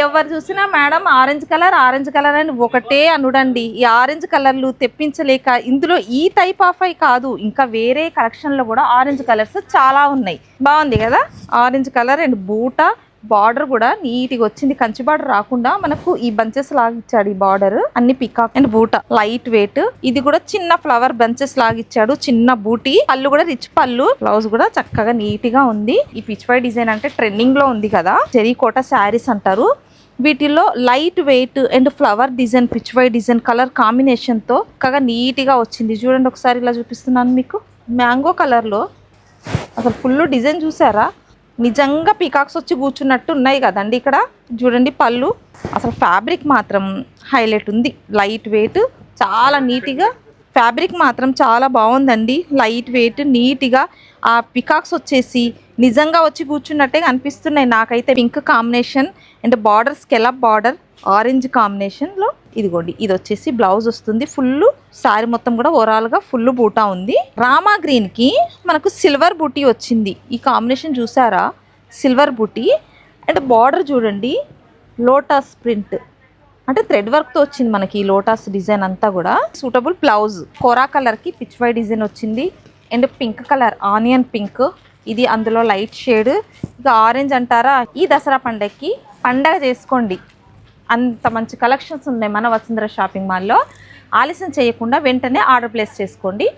ఎవరు చూసినా madam orange colour అని ఒకటే అనుడండి. ఈ ఆరెంజ్ కలర్లు తెప్పించలేక ఇందులో ఈ టైప్ ఆఫ్ అయి కాదు, ఇంకా వేరే కలెక్షన్లో కూడా ఆరెంజ్ కలర్స్ చాలా ఉన్నాయి. బాగుంది కదా ఆరెంజ్ కలర్ అండ్ బూటా బార్డర్ కూడా నీట్గా వచ్చింది. కంచి బార్డర్ రాకుండా మనకు ఈ బంచెస్ లాగా ఇచ్చాడు. ఈ బార్డర్ అన్ని పికాక్ అండ్ బూటా లైట్ వెయిట్. ఇది కూడా చిన్న ఫ్లవర్ బంచెస్ లాగా ఇచ్చాడు, చిన్న బూటీ. పళ్ళు కూడా రిచ్ పళ్ళు. బ్లౌజ్ కూడా చక్కగా నీట్ గా ఉంది. ఈ పిచ్ వై డిజైన్ అంటే ట్రెండింగ్ లో ఉంది కదా, జెరీకోట శారీస్ అంటారు. వీటిల్లో light weight and flower design pitch why design colour combination తో చక్కగా నీట్ గా వచ్చింది. చూడండి ఒకసారి ఇలా చూపిస్తున్నాను మీకు. మ్యాంగో కలర్ లో అసలు ఫుల్ డిజైన్ చూసారా, నిజంగా పీకాక్స్ వచ్చి కూర్చున్నట్టు ఉన్నాయి కదండి. ఇక్కడ చూడండి పళ్ళు. అసలు ఫ్యాబ్రిక్ మాత్రం హైలైట్ ఉంది, లైట్ వెయిట్, చాలా నీట్గా. ఫ్యాబ్రిక్ మాత్రం చాలా బాగుందండి, లైట్ వెయిట్, నీట్గా. ఆ పికాక్స్ వచ్చేసి నిజంగా వచ్చి కూర్చున్నట్టే అనిపిస్తున్నాయి నాకైతే. Pink combination and border scallop border orange కాంబినేషన్లో. ఇదిగోండి ఇది వచ్చేసి బ్లౌజ్ వస్తుంది. ఫుల్ శారీ మొత్తం కూడా ఓవరాల్గా ఫుల్ బూటా ఉంది. రామా గ్రీన్కి మనకు సిల్వర్ బూటీ వచ్చింది. ఈ కాంబినేషన్ చూసారా, సిల్వర్ బూటీ అండ్ బార్డర్ చూడండి లోటస్ ప్రింట్ అంటే థ్రెడ్ వర్క్తో వచ్చింది మనకి ఈ లోటస్ డిజైన్ అంతా కూడా. Suitable blouse. కోరా కలర్కి పిచ్ వై డిజైన్ వచ్చింది and pink colour onion pink, ఇది అందులో లైట్ షేడ్. ఇక ఆరెంజ్ అంటారా, ఈ దసరా పండగ చేసుకోండి. అంత మంచి కలెక్షన్స్ ఉన్నాయి మన వసుంధర షాపింగ్ మాల్లో. ఆలస్యం చేయకుండా వెంటనే ఆర్డర్ ప్లేస్ చేసుకోండి.